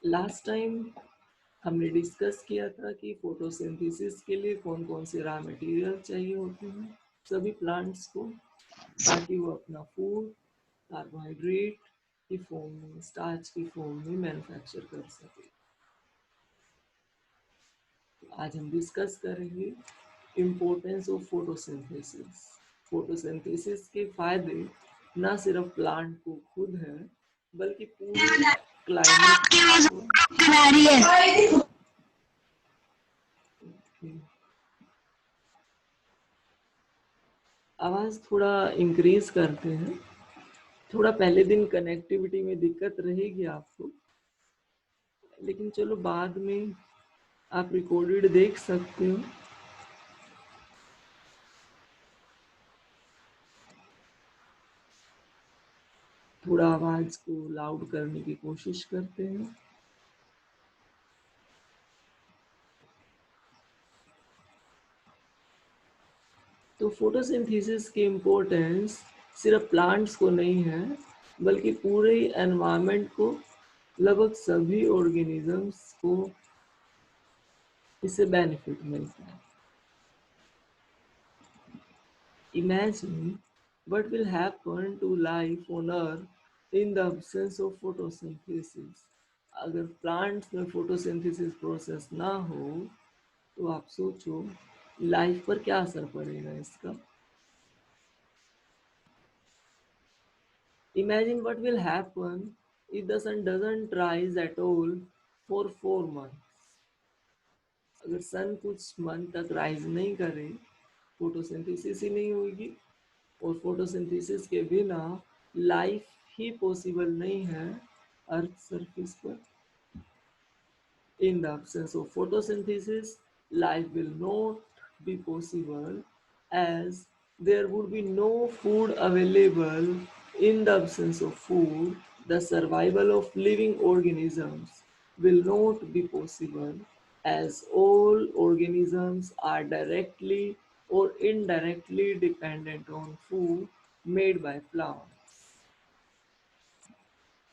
Last time हमने discuss किया था कि फोटोसिंथेसिस के लिए कौन कौन से रॉ मटेरियल चाहिए होते हैं सभी प्लांट्स को, ताकि वो अपना फूड कार्बोहाइड्रेट की फॉर्म में, स्टार्च की फॉर्म में मैन्युफैक्चर कर सके। तो आज हम डिस्कस करेंगे इम्पोर्टेंस ऑफ फोटोसिंथेसिस। फोटोसिंथेसिस के फायदे न सिर्फ प्लांट को खुद है बल्कि पूरे क्लाइमेट को। आवाज़ थोड़ा इंक्रीज करते हैं, थोड़ा पहले दिन कनेक्टिविटी में दिक्कत रहेगी आपको, लेकिन चलो बाद में आप रिकॉर्डेड देख सकते हो। थोड़ा आवाज को लाउड करने की कोशिश करते हैं। तो फोटोसिंथेसिस की इम्पोर्टेंस सिर्फ प्लांट्स को नहीं है बल्कि पूरे एनवायरनमेंट को, लगभग सभी ऑर्गेनिजम्स को इससे बेनिफिट मिलता है। Imagine what will happen to life on Earth in the absence of photosynthesis. अगर प्लांट्स में फोटोसिंथेसिस प्रोसेस ना हो तो आप सोचो लाइफ पर क्या असर पड़ेगा इसका। Imagine what will happen if the sun doesn't rise at all for 4 months. अगर सन कुछ मंथ तक राइज नहीं करे, फोटोसिंथेसिस ही नहीं होगी, और फोटोसिंथेसिस के बिना लाइफ ही पॉसिबल नहीं है अर्थ सरफेस पर। In the absence of photosynthesis, life will not be possible as there would be no food available. In the absence of food, the survival of living organisms will not be possible as all organisms are directly or indirectly dependent on food made by plants.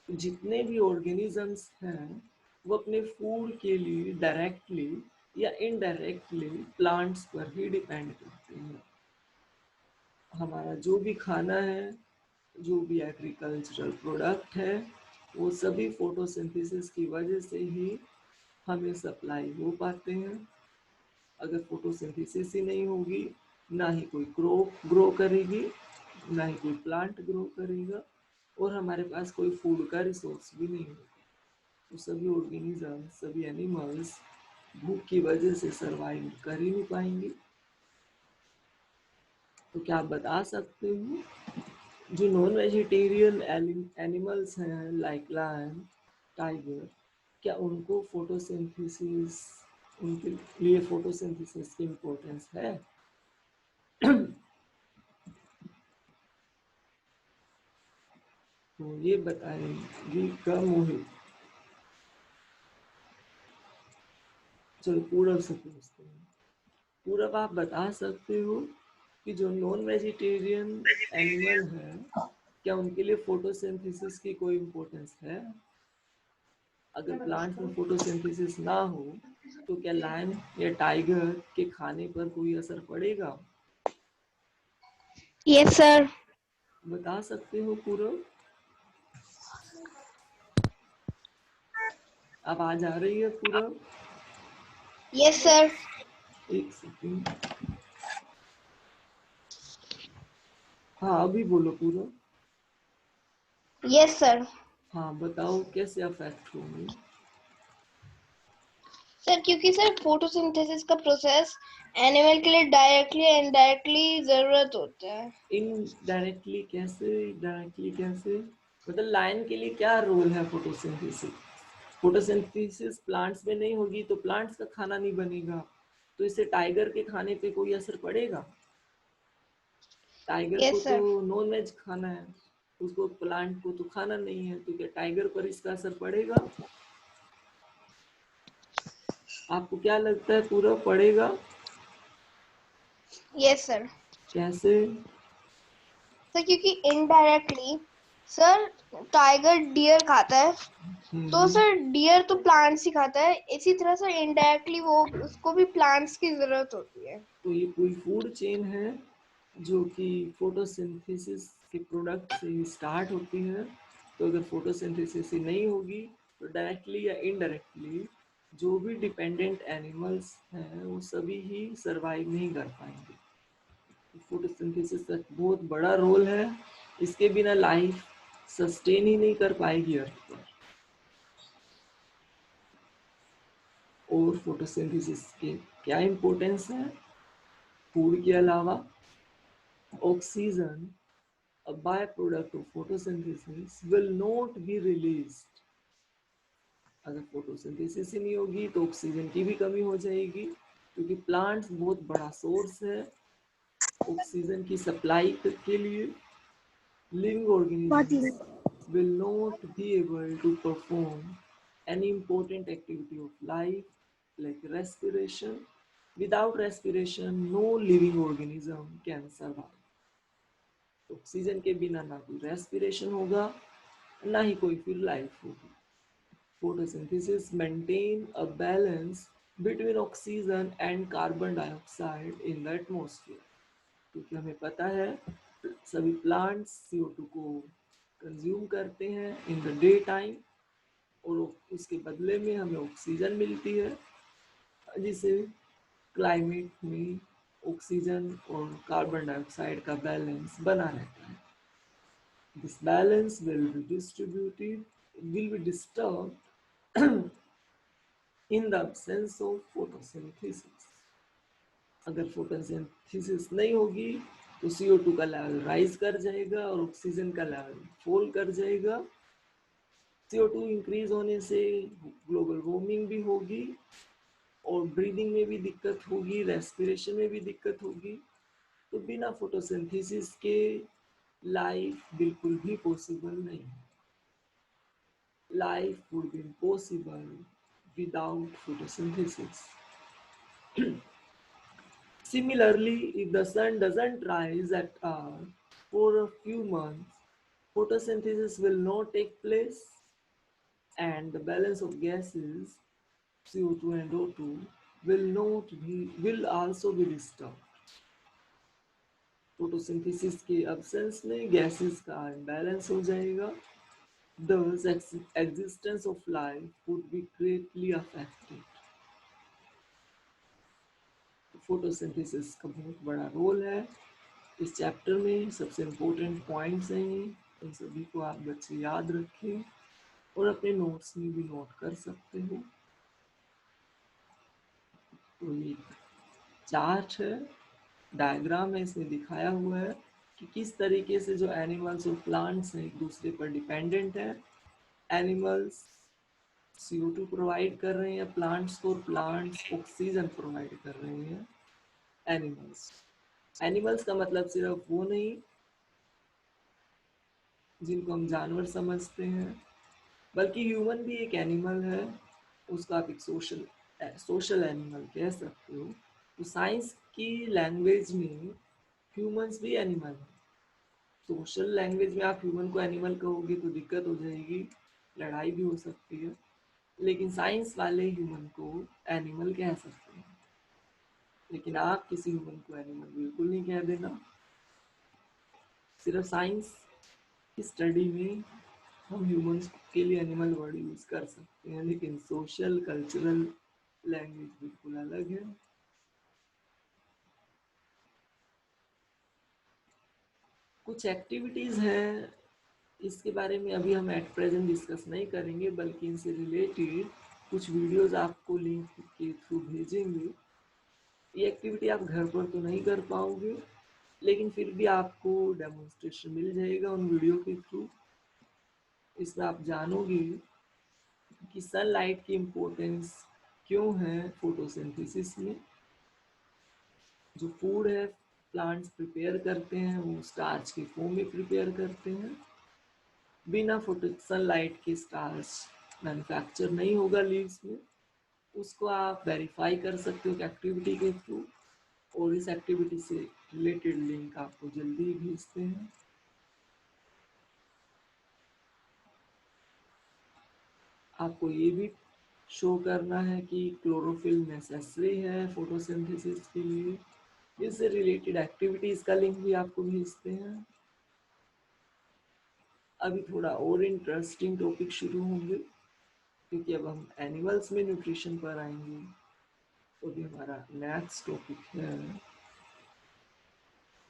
जितने भी organisms हैं वो अपने food के लिए directly या indirectly plants पर ही depend करते हैं। हमारा जो भी खाना है, जो भी एग्रीकल्चरल प्रोडक्ट है, वो सभी फोटोसिंथेसिस की वजह से ही हमें सप्लाई हो पाते हैं। अगर फोटोसिंथेसिस ही नहीं होगी, ना ही कोई क्रॉप ग्रो करेगी, ना ही कोई प्लांट ग्रो करेगा, और हमारे पास कोई फूड का रिसोर्स भी नहीं होगा। तो सभी ऑर्गेनिज्म, सभी एनिमल्स भूख की वजह से सरवाइव कर ही नहीं पाएंगे। तो क्या आप बता सकते हो जो नॉन वेजिटेरियन एनिमल्स हैं लाइक लायन, टाइगर, क्या उनको फोटोसिंथेसिस, उनके लिए फोटोसिंथेसिस की इम्पोर्टेंस है? तो ये बताएंगे कम मोहित। चलो पूरब से पूछते हैं। पूरब, आप बता सकते हो कि जो नॉन वेजिटेरियन एनिमल है, क्या उनके लिए फोटोसिंथेसिस की कोई इम्पोर्टेंस है? अगर प्लांट में फोटोसिंथेसिस ना हो तो क्या लायन या टाइगर के खाने पर कोई असर पड़ेगा? Yes sir. बता सकते हो पूरब? आवाज आ रही है पूरब? Yes sir. एक सेकंड। हाँ अभी बोलो पूरब। Yes sir. हाँ बताओ कैसे अफेक्ट होंगे? सर क्योंकि सर फोटोसिंथेसिस का प्रोसेस एनिमल के लिए डायरेक्टली या इनडायरेक्टली जरूरत होता है। इनडायरेक्टली कैसे? डायरेक्टली कैसे? मतलब लायन के लिए क्या रोल है फोटोसिंथेसिस? फोटोसिंथेसिस प्लांट्स में नहीं होगी तो प्लांट्स का खाना नहीं बनेगा, तो इससे टाइगर के खाने पे कोई असर पड़ेगा? टाइगर को यस तो सर। नॉन वेज खाना है, उसको प्लांट को तो खाना नहीं है, तो क्या टाइगर पर इसका असर पड़ेगा? आपको क्या लगता है पूरा पड़ेगा? Yes sir. कैसे? सर क्योंकि इनडायरेक्टली सर टाइगर डियर खाता है तो सर डियर तो प्लांट्स ही खाता है, इसी तरह से इनडायरेक्टली वो उसको भी प्लांट्स की जरूरत होती है। तो ये पूरी फूड चेन है जो कि फोटोसिंथेसिस के प्रोडक्ट से ही स्टार्ट होती है। तो अगर फोटोसिंथेसिस ही नहीं होगी तो डायरेक्टली या इनडायरेक्टली जो भी डिपेंडेंट एनिमल्स हैं वो सभी ही सरवाइव नहीं कर पाएंगे। फोटोसिंथेसिस का बहुत बड़ा रोल है, इसके बिना लाइफ सस्टेन ही नहीं कर पाएगी अर्थ पर। और फोटोसिंथेसिस के क्या इम्पोर्टेंस है फूड के अलावा? Oxygen, a byproduct of photosynthesis, will not be released। अगर फोटोसिंथेसिस ही नहीं होगी तो ऑक्सीजन की भी कमी हो जाएगी, क्योंकि प्लांट्स बहुत बड़ा सोर्स है ऑक्सीजन की सप्लाई के लिए। Living organisms will not be able to perform any important activity of life like respiration. Without respiration, no living organism can survive। Oxygen के बिना ना कोई रेस्पिरेशन होगा, ना ही कोई फिर लाइफ होगी। Photosynthesis maintain a balance between oxygen and carbon dioxide in the atmosphere. क्योंकि हमें पता है सभी प्लांट्स CO2 को कंज्यूम करते हैं इन द डे टाइम, और उसके बदले में हमें ऑक्सीजन मिलती है, जिससे क्लाइमेट में ऑक्सीजन और कार्बन डाइऑक्साइड का बैलेंस बना रहता है। This balance will be disturbed in the absence of photosynthesis। अगर फोटोसिंथेसिस नहीं होगी तो CO2 का लेवल राइज कर जाएगा और ऑक्सीजन का लेवल फॉल कर जाएगा। CO2 इंक्रीज होने से ग्लोबल वार्मिंग भी होगी और ब्रीदिंग में भी दिक्कत होगी, रेस्पिरेशन में भी दिक्कत होगी। तो बिना फोटोसिंथेसिस के लाइफ बिल्कुल भी पॉसिबल नहीं है। Life would be impossible without photosynthesis. Similarly, if the sun doesn't rise at all for a few months, photosynthesis will not take place, and the balance of gases CO2 and O2 will also be disturbed। Photosynthesis के absence में gases का imbalance हो जाएगा। Thus, existence of life would be greatly affected। Photosynthesis का बहुत बड़ा role है इस चैप्टर में। सबसे इम्पोर्टेंट पॉइंट्स हैं ये, इन सभी को आप बच्चे याद रखें और अपने नोट्स में भी नोट कर सकते हो। तो ये चार्ट है, डायग्राम है, इसमें दिखाया हुआ है कि किस तरीके से जो एनिमल्स और प्लांट्स हैं एक दूसरे पर डिपेंडेंट है। एनिमल्स CO2 प्रोवाइड कर रहे हैं प्लांट्स को, प्लांट्स ऑक्सीजन प्रोवाइड कर रहे हैं एनिमल्स। एनिमल्स का मतलब सिर्फ वो नहीं जिनको हम जानवर समझते हैं, बल्कि ह्यूमन भी एक एनिमल है। उसका आप एक सोशल एनिमल कह सकते हो। तो साइंस की लैंग्वेज में ह्यूमंस भी एनिमल है। सोशल लैंग्वेज में आप ह्यूमन को एनिमल कहोगे तो दिक्कत हो जाएगी, लड़ाई भी हो सकती है। लेकिन साइंस वाले ह्यूमन को एनिमल कह सकते हैं, लेकिन आप किसी ह्यूमन को एनिमल बिल्कुल नहीं कह देना। सिर्फ साइंस की स्टडी में हम ह्यूमंस के लिए एनिमल वर्ड यूज कर सकते हैं, लेकिन सोशल कल्चरल लैंग्वेज बिल्कुल अलग है। कुछ एक्टिविटीज हैं, इसके बारे में अभी हम एट प्रेजेंट डिस्कस नहीं करेंगे, बल्कि इनसे रिलेटेड कुछ वीडियोस आपको लिंक के थ्रू भेजेंगे। ये एक्टिविटी आप घर पर तो नहीं कर पाओगे, लेकिन फिर भी आपको डेमोन्स्ट्रेशन मिल जाएगा उन वीडियो के थ्रू। इसमें आप जानोगे कि सनलाइट की इम्पोर्टेंस क्यों है फोटोसिंथेसिस में। जो फूड है प्लांट्स प्रिपेयर करते हैं वो स्टार्च के फॉर्म में प्रिपेयर करते हैं। बिना फोटो सनलाइट के स्टार्च मैन्युफैक्चर नहीं होगा लीव्स में। उसको आप वेरीफाई कर सकते हो एक्टिविटी के थ्रू, और इस एक्टिविटी से रिलेटेड लिंक आपको जल्दी ही भेजते हैं। आपको ये भी शो करना है कि क्लोरोफिल नेसेसरी है फोटोसिंथेसिस के लिए। इससे रिलेटेड एक्टिविटीज का लिंक भी आपको भेजते हैं। अभी थोड़ा और इंटरेस्टिंग टॉपिक शुरू होंगे, क्योंकि अब हम एनिमल्स में न्यूट्रिशन पर आएंगे। तो भी हमारा नेक्स्ट टॉपिक है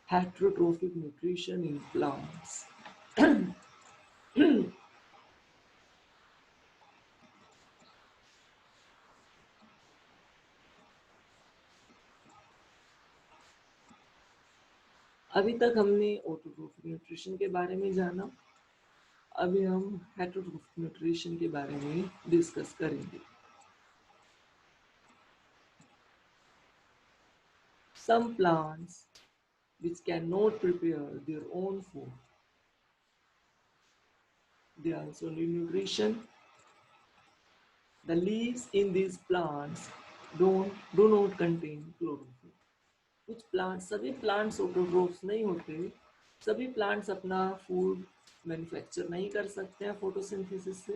हेटेरोट्रोफिक न्यूट्रिशन इन प्लांट्स। अभी तक हमने ऑटोट्रोफिक न्यूट्रिशन के बारे में जाना, अभी हम हेटेरोट्रोफिक न्यूट्रिशन के बारे में डिस्कस करेंगे। Some plants which cannot prepare their own food, they also need nutrition. The leaves in these plants do not contain chlorophyll. कुछ प्लांट्स, सभी प्लांट्स ऑटोट्रोफ्स नहीं होते, सभी प्लांट्स अपना फूड मैन्युफैक्चर नहीं कर सकते हैं फोटोसिंथेसिस से,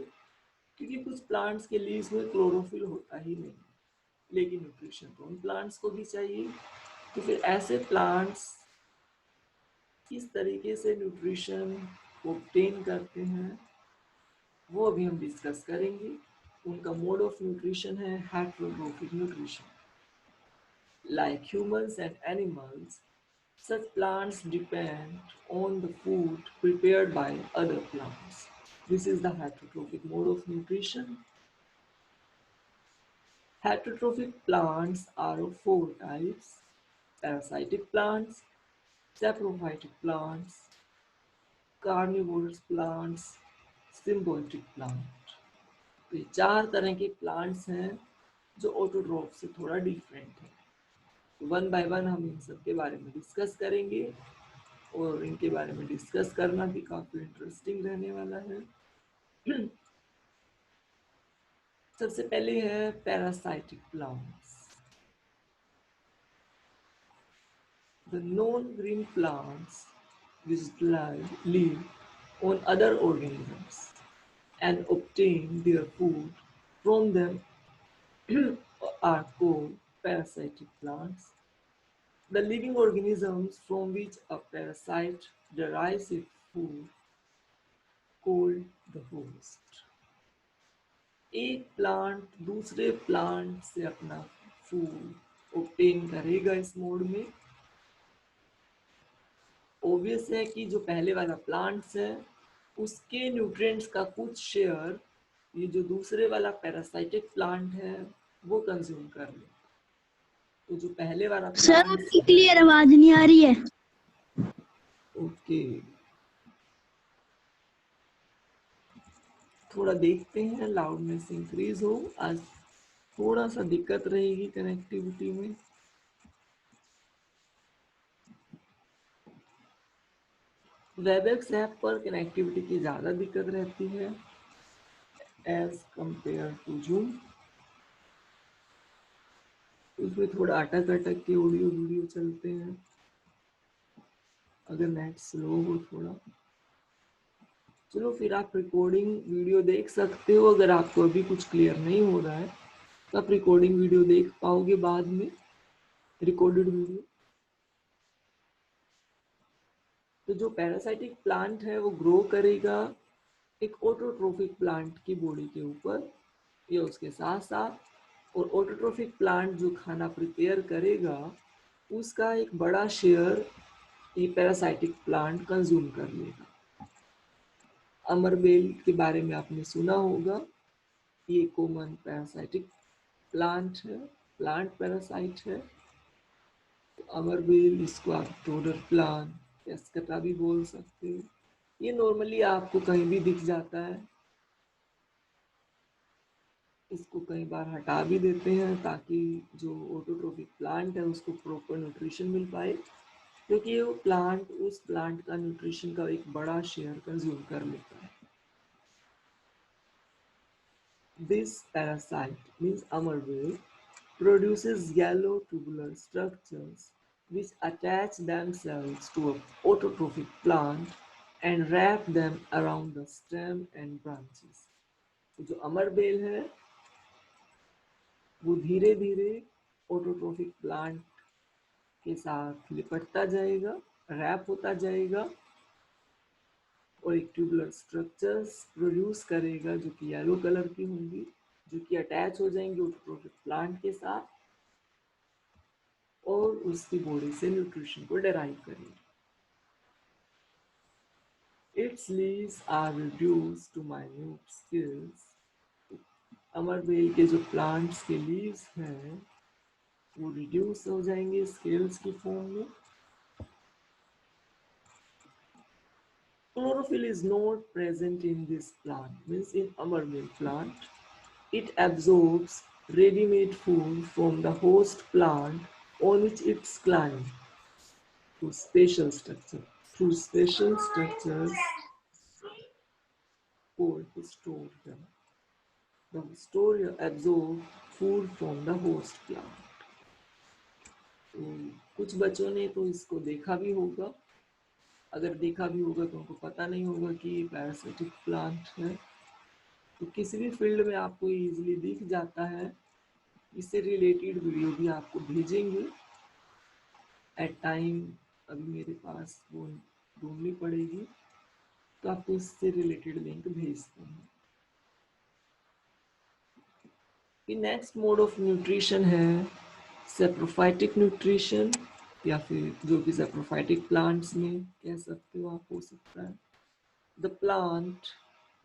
क्योंकि कुछ प्लांट्स के लीव्स में क्लोरोफिल होता ही नहीं, लेकिन न्यूट्रिशन तो उन प्लांट्स को भी चाहिए। तो फिर ऐसे प्लांट्स किस तरीके से न्यूट्रिशन ऑब्टेन करते हैं वो अभी हम डिस्कस करेंगे। उनका मोड ऑफ न्यूट्रिशन है heterotrophic nutrition. Like humans and animals, such plants depend on the food prepared by other plants. This is the heterotrophic mode of nutrition. Heterotrophic plants are of four types: parasitic plants, saprophytic plants, carnivorous plants, symbiotic plant। तो ये चार तरह के plants हैं जो autotroph से थोड़ा different है। तो वन बाय वन हम इन सब के बारे में डिस्कस करेंगे, और इनके बारे में डिस्कस करना भी काफी इंटरेस्टिंग रहने वाला है। सबसे पहले है parasitic plants. The non-green plants which live on other organisms and obtain their food from them are called parasitic plants. The living organisms from which a parasite derives its food called the host. एक plant दूसरे plant से अपना food obtain करेगा इस mode में। Obvious है कि जो पहले वाला प्लांट्स है उसके न्यूट्रिएंट्स का कुछ शेयर ये जो दूसरे वाला पैरासाइटिक प्लांट है वो कंज्यूम कर ले। तो जो पहले वाला सर प्लांट आपकी क्लियर आवाज नहीं आ रही है। ओके, थोड़ा देखते हैं लाउडनेस इंक्रीज हो। आज थोड़ा सा दिक्कत रहेगी कनेक्टिविटी में। वेबएक्स ऐप पर कनेक्टिविटी की ज़्यादा दिक्कत रहती है एज कंपेयर टू जूम। उसमें थोड़ा अटक अटक के ऑडियो वीडियो चलते हैं अगर नेट स्लो हो थोड़ा। चलो फिर आप रिकॉर्डिंग वीडियो देख सकते हो। अगर आपको अभी कुछ क्लियर नहीं हो रहा है तो आप रिकॉर्डिंग वीडियो देख पाओगे बाद में, रिकॉर्डेड वीडियो। तो जो पैरासाइटिक प्लांट है वो ग्रो करेगा एक ऑटोट्रोफिक प्लांट की बॉडी के ऊपर या उसके साथ साथ, और ऑटोट्रोफिक प्लांट जो खाना प्रिपेयर करेगा उसका एक बड़ा शेयर ये पैरासाइटिक प्लांट कंज्यूम कर लेगा। अमरबेल के बारे में आपने सुना होगा, ये कॉमन पैरासाइटिक प्लांट है, प्लांट पैरासाइट है। तो अमरबेल, इसको आप टोडर प्लांट, एस्कटा भी बोल सकते हो। ये नॉर्मली आपको कहीं भी दिख जाता है। इसको कई बार हटा भी देते हैं ताकि जो ऑटोट्रोफिक प्लांट है उसको प्रॉपर न्यूट्रिशन मिल पाए, क्योंकि वो प्लांट उस प्लांट का न्यूट्रिशन का एक बड़ा शेयर कंज्यूम कर लेता है। This parasite means amarville produces yellow tubular structures which attach themselves to a autotrophic plant and wrap them around the stem and branches. जो अमर बेल है वो धीरे धीरे ऑटोट्रोफिक प्लांट के साथ लिपटता जाएगा, रैप होता जाएगा और एक ट्यूबुलर स्ट्रक्चर्स प्रोड्यूस करेगा जो कि येलो कलर की होंगी, जो कि अटैच हो जाएंगी ऑटोट्रोफिक प्लांट के साथ और उसकी बॉडी से न्यूट्रिशन को डेराइव करेगी। Its leaves are reduced to minute scales. अमर बेल के जो प्लांट्स के लीव्स हैं वो रिड्यूस हो जाएंगे स्केल्स की फॉर्म में। Chlorophyll is not present in this plant, means in amarmel plant. It absorbs ready-made food from the host plant on which it's climbed through spatial structure. Through spatial structures called hystoria. The hystoria absorb food from the host plant. तो कुछ बच्चों ने तो इसको देखा भी होगा, अगर देखा भी होगा तो उनको पता नहीं होगा कि ये पैरासिटिक प्लांट है। तो किसी भी फील्ड में आपको इजीली दिख जाता है। इससे रिलेटेड वीडियो भी आपको भेजेंगे एट टाइम, अभी मेरे पास वो ढूंढनी पड़ेगी, तो आपको इससे रिलेटेड लिंक भेजते हैं। नेक्स्ट मोड ऑफ न्यूट्रिशन है सेप्रोफाइटिक न्यूट्रिशन, या फिर जो कि सेप्रोफाइटिक प्लांट्स में कह सकते हो आप, हो सकता है। The plant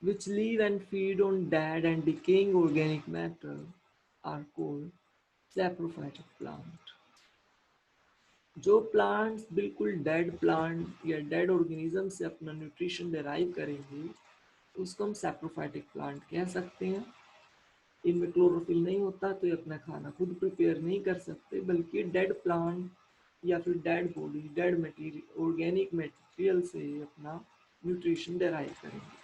which live and feed on dead and decaying organic matter are called saprophytic plant. जो प्लांट्स बिल्कुल डेड प्लांट या डेड ऑर्गेनिज्म से अपना न्यूट्रिशन डेराइव करेंगे उसको हम सैप्रोफाइटिक प्लांट कह सकते हैं। इनमें क्लोरोफिल नहीं होता तो ये अपना खाना खुद प्रिपेयर नहीं कर सकते, बल्कि डेड प्लांट या फिर dead body, dead material, organic material से अपना न्यूट्रिशन डेराइव करेंगे।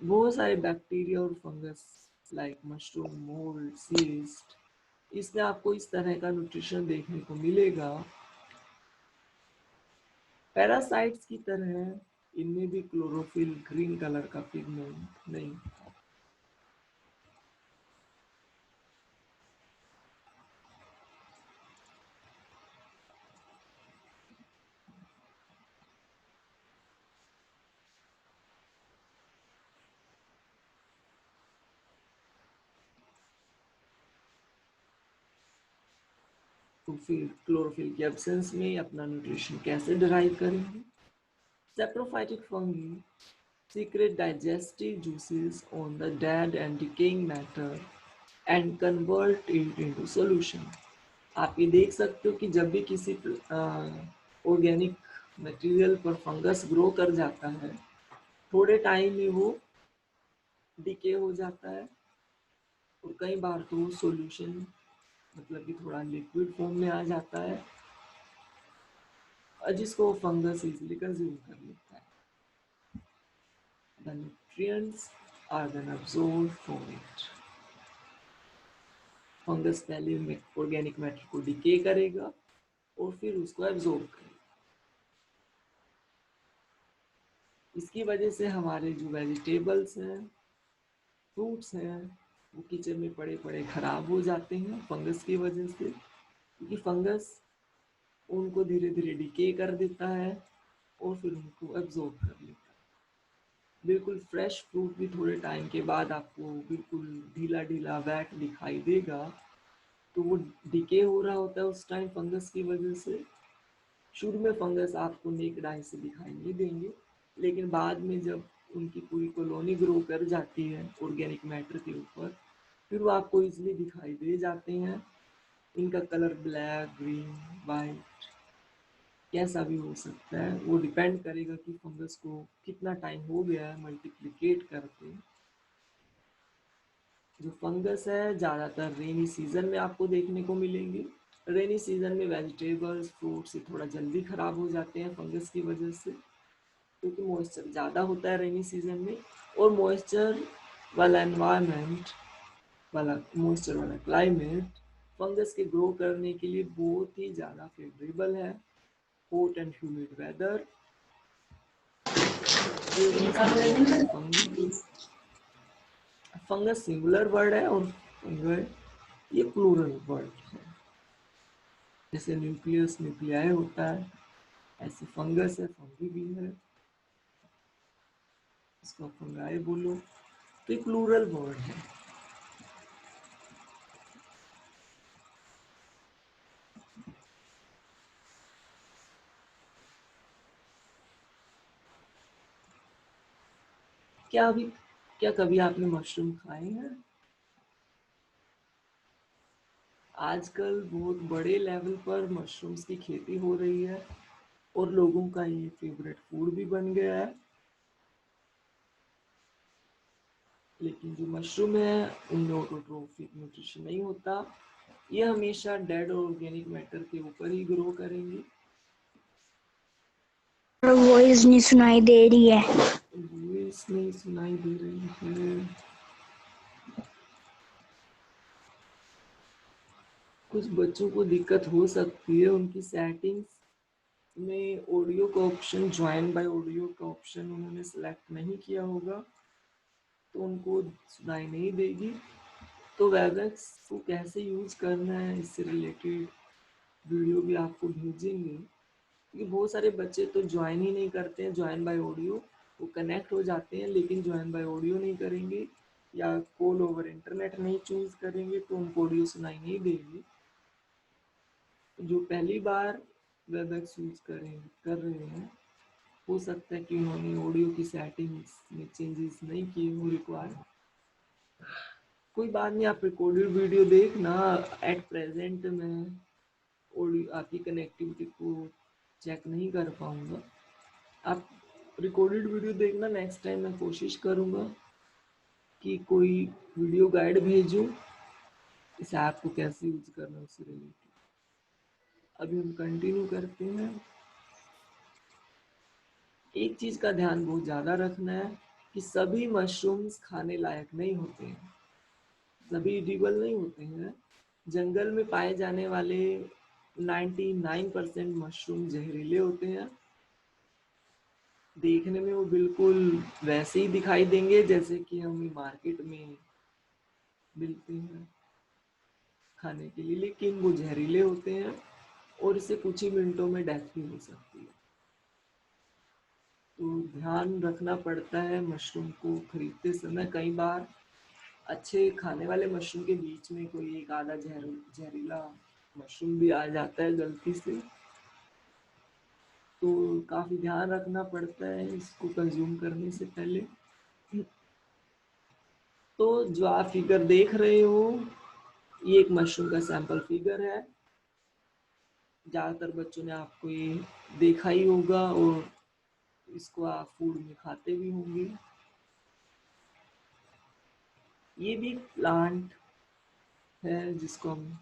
बहुत सारे बैक्टीरिया और fungus like mushroom, mould, cyst, इसमें आपको इस तरह का न्यूट्रिशन देखने को मिलेगा। पैरासाइट्स की तरह इनमें भी क्लोरोफिल ग्रीन कलर का पिगमेंट नहीं। तो फिर क्लोरोफिल के एब्सेंस में अपना न्यूट्रिशन कैसे डिराइव करेंगे? Saprophytic fungi secrete digestive juices on the dead and decaying matter and convert it into solution. आप ये देख सकते हो कि जब भी किसी ऑर्गेनिक मटेरियल पर फंगस ग्रो कर जाता है, थोड़े टाइम में वो डिके हो जाता है और कई बार तो सॉल्यूशन मतलब कि थोड़ा लिक्विड फॉर्म में आ जाता है और जिसको फंगस इजीली कंज्यूम कर लेता है। The nutrients are then absorbed from it. Fungus पहले ऑर्गेनिक मैटर को डिके करेगा और फिर उसको एब्जॉर्ब करेगा। इसकी वजह से हमारे जो वेजिटेबल्स हैं, फ्रूट्स हैं, वो किचन में पड़े पड़े खराब हो जाते हैं फंगस की वजह से, क्योंकि फंगस उनको धीरे धीरे डिके कर देता है और फिर उनको एब्जॉर्ब कर लेता है। बिल्कुल फ्रेश फ्रूट भी थोड़े टाइम के बाद आपको बिल्कुल ढीला ढीला वेट दिखाई देगा, तो वो डिके हो रहा होता है उस टाइम फंगस की वजह से। शुरू में फंगस आपको नेक्ड आई से दिखाई नहीं देंगे, लेकिन बाद में जब उनकी पूरी कॉलोनी ग्रो कर जाती है ऑर्गेनिक मैटर के ऊपर, फिर वो आपको इजीली दिखाई दे जाते हैं। इनका कलर ब्लैक, ग्रीन, वाइट कैसा भी हो सकता है, वो डिपेंड करेगा कि फंगस को कितना टाइम हो गया है मल्टीप्लिकेट करके। जो फंगस है ज़्यादातर रेनी सीजन में आपको देखने को मिलेंगे। रेनी सीजन में वेजिटेबल्स, फ्रूट्स थोड़ा जल्दी ख़राब हो जाते हैं फंगस की वजह से, क्योंकि मॉइस्चर ज़्यादा होता है रेनी सीजन में और मॉइस्चर वाला एनवायरनमेंट मॉइस्चर वाला क्लाइमेट फंगस के ग्रो करने के लिए बहुत ही ज़्यादा फेवरेबल है। hot and humid weather, fungus singular word है और फंगई ये प्लूरल वर्ड है। जैसे न्यूक्लियस न्यूक्लियाई होता है, ऐसे फंगस है, फंगी भी है, इसको फंगाई बोलो, तो एक प्लूरल वर्ड है। क्या कभी आपने मशरूम खाए हैं? आजकल बहुत बड़े लेवल पर मशरूम्स की खेती हो रही है और लोगों का ये फेवरेट फूड भी बन गया है। लेकिन जो मशरूम है उनमें ऑटोट्रोफिक न्यूट्रिशन नहीं होता, ये हमेशा डेड ऑर्गेनिक मैटर के ऊपर ही ग्रो करेंगे। वॉइस नहीं सुनाई दे रही है। वॉइस नहीं सुनाई दे रही है। कुछ बच्चों को दिक्कत हो सकती है, उनकी सेटिंग्स में ऑडियो का ऑप्शन, ज्वाइन बाय ऑडियो का ऑप्शन उन्होंने सेलेक्ट नहीं किया होगा, तो उनको सुनाई नहीं देगी। तो वेबएक्स को कैसे यूज करना है इससे रिलेटेड वीडियो भी आपको भेजेंगे, क्योंकि बहुत सारे बच्चे तो ज्वाइन ही नहीं करते हैं ज्वाइन बाय ऑडियो। वो कनेक्ट हो जाते हैं लेकिन ज्वाइन बाय ऑडियो नहीं करेंगे या कॉल ओवर इंटरनेट नहीं चूज करेंगे, तो उनको ऑडियो सुनाई नहीं देगी। जो पहली बार वेबएक्स यूज कर रहे हैं, हो सकता है कि उन्होंने ऑडियो की सेटिंग्स में चेंजेस नहीं किए हो रिक्वायर्ड। कोई बात नहीं, आप रिकॉर्डेड वीडियो देखना। एट प्रेजेंट मैं ऑडियो आपकी कनेक्टिविटी को चेक नहीं कर पाऊंगा। आप रिकॉर्डेड वीडियो देखना, नेक्स्ट टाइम मैं कोशिश करूंगा कि कोई वीडियो गाइड भेजूं इस ऐप को कैसे यूज करना उससे रिलेटेड। अभी हम कंटिन्यू करते हैं। एक चीज का ध्यान बहुत ज्यादा रखना है कि सभी मशरूम्स खाने लायक नहीं होते हैं, सभी एडिबल नहीं होते हैं। जंगल में पाए जाने वाले 99% मशरूम जहरीले होते हैं। देखने में वो बिल्कुल वैसे ही दिखाई देंगे जैसे कि हमें मार्केट में मिलते हैं खाने के लिए, लेकिन वो जहरीले होते हैं और इससे कुछ ही मिनटों में डेथ भी हो सकती है। तो ध्यान रखना पड़ता है मशरूम को खरीदते समय। कई बार अच्छे खाने वाले मशरूम के बीच में कोई एक आधा जहरीला मशरूम भी आ जाता है गलती से, तो काफी ध्यान रखना पड़ता है इसको कंज्यूम करने से पहले। तो जो आप फिगर देख रहे हो ये एक मशरूम का सैंपल फिगर है। ज्यादातर बच्चों ने आपको ये देखा ही होगा और इसको आप फूड में खाते भी होंगे। ये भी प्लांट है जिसको हम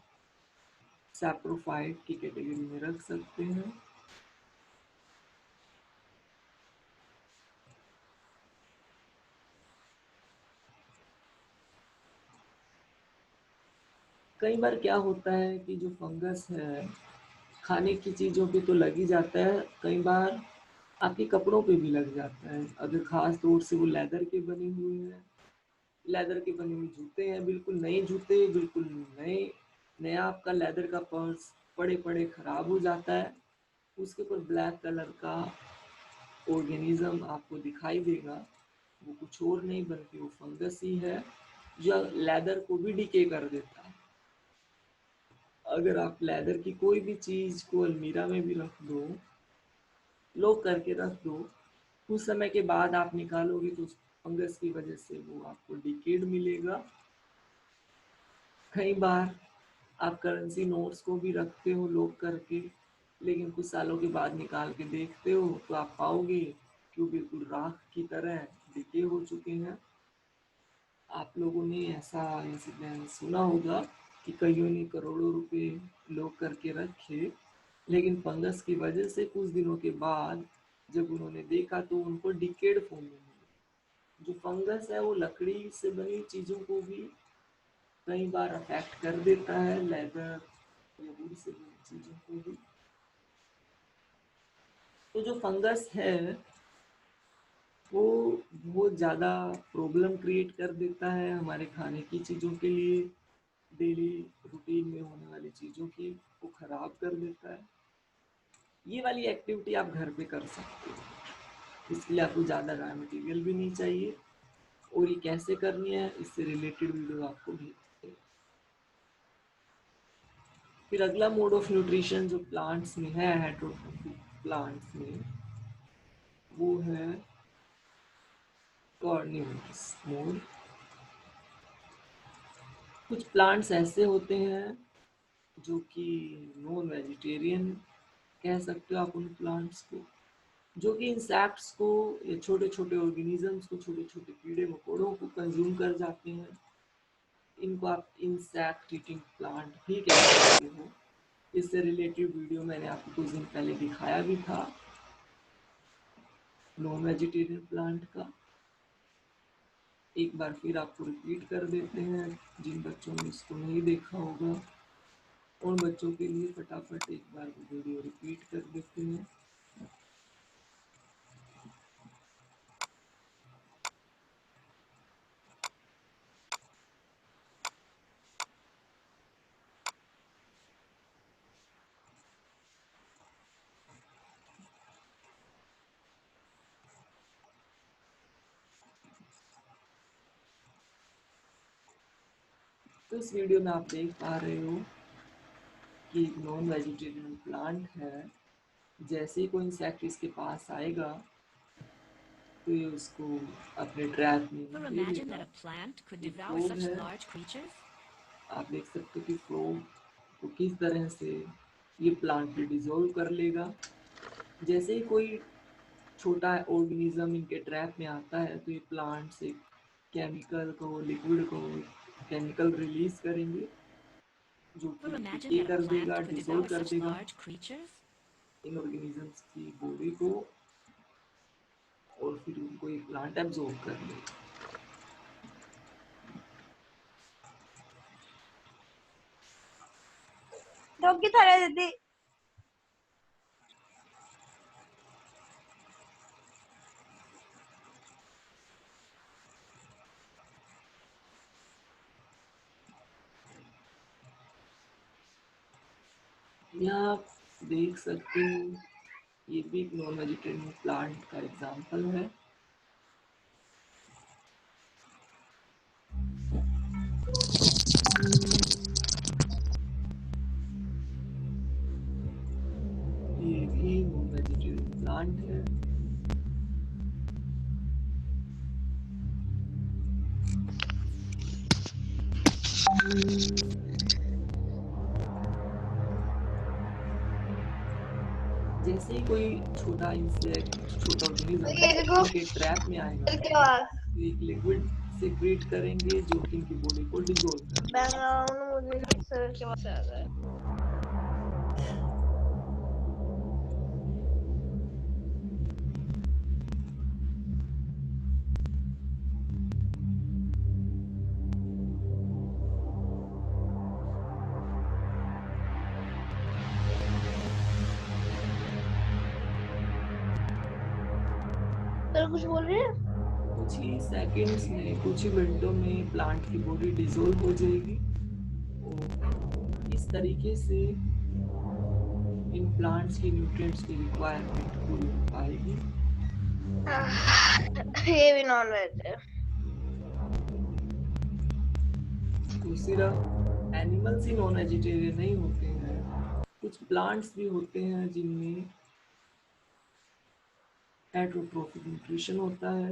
सैप्रोफाइट की कैटेगरी में रख सकते हैं। कई बार क्या होता है कि जो फंगस है खाने की चीज़ों पे तो लग ही जाता है, कई बार आपके कपड़ों पे भी लग जाता है। अगर खास तौर से वो लेदर के बने हुए हैं, लेदर के बने हुए जूते हैं, बिल्कुल नए जूते, बिल्कुल नए नया आपका लेदर का पर्स पड़े पड़े खराब हो जाता है, उसके ऊपर ब्लैक कलर का ऑर्गेनिज्म आपको दिखाई देगा। वो कुछ और नहीं बल्कि वो फंगस ही है जो लेदर को भी डिके कर देता है। अगर आप लेदर की कोई भी चीज को अलमीरा में भी रख दो, लॉक करके रख दो, कुछ समय के बाद आप निकालोगे तो उस फंगस की वजह से वो आपको डिकेड मिलेगा। कई बार आप करेंसी नोट्स को भी रखते हो लॉक करके, लेकिन कुछ सालों के बाद निकाल के देखते हो तो आप पाओगे कि वो बिल्कुल राख की तरह डिके हो चुके हैं। आप लोगों ने ऐसा इंसिडेंट सुना होगा कि कईयों ने करोड़ों रुपए लॉक करके रखे, लेकिन फंगस की वजह से कुछ दिनों के बाद जब उन्होंने देखा तो उनको डिकेड फॉर्म में मिली। जो फंगस है वो लकड़ी से बनी चीज़ों को भी कई बार अफेक्ट कर देता है, लेदर या वुड से बनी चीज़ों को भी। तो जो फंगस है वो बहुत ज़्यादा प्रॉब्लम क्रिएट कर देता है हमारे खाने की चीज़ों के लिए, डेली रूटीन में होने वाली चीज़ों की वो ख़राब कर देता है। ये वाली एक्टिविटी आप घर पे कर सकते हो, इसके लिए आपको ज़्यादा ड्राई मटेरियल भी नहीं चाहिए, और ये कैसे करनी है इससे रिलेटेड वीडियो आपको भेजते हैं। फिर अगला मोड ऑफ न्यूट्रिशन जो प्लांट्स में है, हेटेरोट्रोफिक प्लांट्स में, वो है कार्निवोरस मोड। कुछ प्लांट्स ऐसे होते हैं जो कि नॉन वेजिटेरियन कह सकते हो आप उन प्लांट्स को, जो कि इंसेक्ट्स को या छोटे छोटे ऑर्गेनिजम्स को, छोटे छोटे कीड़े मकोड़ों को कंज्यूम कर जाते हैं। इनको आप इंसेक्ट ईटिंग प्लांट भी कह सकते हो। इससे रिलेटेड वीडियो मैंने आपको कुछ दिन पहले दिखाया भी था नॉन वेजिटेरियन प्लांट का। एक बार फिर आपको रिपीट कर देते हैं जिन बच्चों ने इसको नहीं देखा होगा, उन बच्चों के लिए फटाफट एक बार वीडियो रिपीट कर देते हैं। तो इस वीडियो में आप देख पा रहे हो कि एक नॉन वेजिटेरियन प्लांट है। जैसे ही कोई इंसेक्ट इसके पास आएगा तो ये उसको अपने ट्रैप में Ever ले imagine that लेगा। a plant could ये devour फ्रॉग such है, large creatures? आप देख सकते हो कि फ्रॉग को किस तरह से ये प्लांट पे डिजोल्व कर लेगा। जैसे ही कोई छोटा ऑर्गेनिज्म इनके ट्रैप में आता है तो ये प्लांट से केमिकल को, लिक्विड को, केमिकल रिलीज करेंगे जो कि Ever imagine decay that a कर देगा, plant could डिसॉल्व devour कर such देगा large creatures? इन ऑर्गेनिजम्स की बॉडी को, और फिर उनको ये प्लांट एब्जॉर्ब कर लेगा। डॉगी थाला दीदी। यहाँ आप देख सकते हो ये भी एक नॉन वेजिटेरियन प्लांट का एग्जाम्पल है। ये भी नॉन वेजिटेरियन प्लांट है। जैसे ही कोई छोटा इंसेक्ट, छोटा ऑर्गेनिज्म ये देखो इनके ट्रैप में आएगा के आवाज। तो एक लिक्विड सीक्रेट करेंगे जो कि इनकी बॉडी को डिसॉल्व कर देगा। बैकग्राउंड मुझे सर के आवाज आ रहा है। सर कुछ बोल रही है? कुछ ही सेकंड्स में, कुछ ही मिनटों में प्लांट की बॉडी डिसॉल्व हो जाएगी और इस तरीके से इन प्लांट्स की न्यूट्रिएंट्स की रिक्वायरमेंट पूरी हो पाएगी। ये भी नॉन वेज है। तो सिर्फ एनिमल्स ही नॉन वेजिटेरियन नहीं होते हैं, कुछ प्लांट्स भी होते हैं जिनमें हेटेरोट्रोफिक न्यूट्रिशन होता है।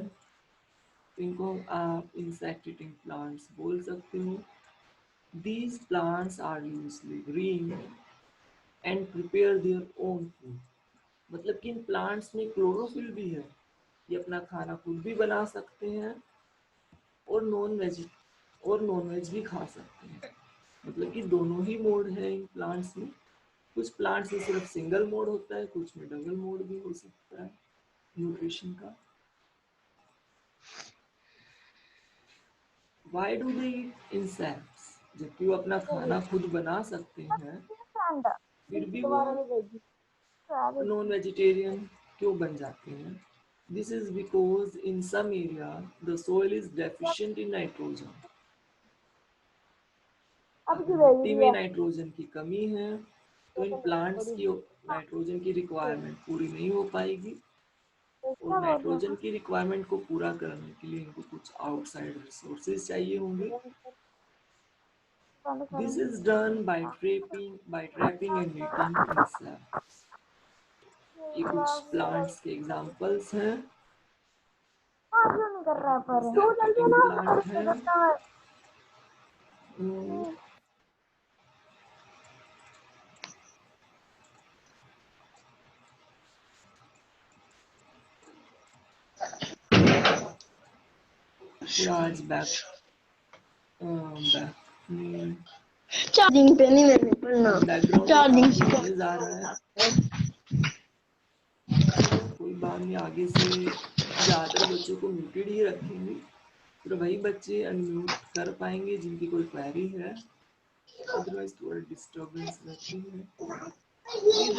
इनको आप इंसेक्ट ईटिंग प्लांट्स बोल सकते हो। These plants are usually green and prepare their own food। मतलब कि इन प्लांट्स में क्लोरोफिल भी है, ये अपना खाना खुद भी बना सकते हैं और नॉन वेज भी खा सकते हैं। मतलब कि दोनों ही मोड है इन प्लांट्स में। कुछ प्लांट्स में सिर्फ सिंगल मोड होता है, कुछ में डबल मोड भी हो सकता है न्यूट्रिशन का। Why do they eat insects? जबकि वो अपना खाना खुद बना सकते हैं, फिर भी वो नॉन वेजिटेरियन क्यों बन जाते हैं? This is because in some area the soil is deficient in nitrogen. अगर मिट्टी में नाइट्रोजन की कमी है तो इन प्लांट्स की नाइट्रोजन की रिक्वायरमेंट पूरी नहीं हो पाएगी, और नाइट्रोजन की रिक्वायरमेंट को पूरा करने के लिए इनको कुछ आउटसाइड रिसोर्सेज चाहिए होंगे. This is done by trapping and eating insect. ये कुछ प्लांट्स के एग्जांपल्स हैं. प्लांट है आज चार्जिंग पे नहीं मैंने पढ़ना. बैकग्राउंड चार्जिंग में नॉइज आ रहा है. कोई बात नहीं, आगे से ज़्यादातर बच्चों को म्यूटेड ही रखेंगे, तो वही बच्चे अनम्यूट कर पाएंगे जिनकी कोई क्वेरी है, अदरवाइज थोड़ा डिस्टर्बेंस रहती है. ये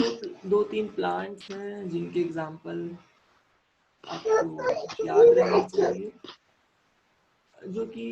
दो तीन प्लांट्स हैं जिनके एग्जांपल आपको याद रहने चाहिए, जो कि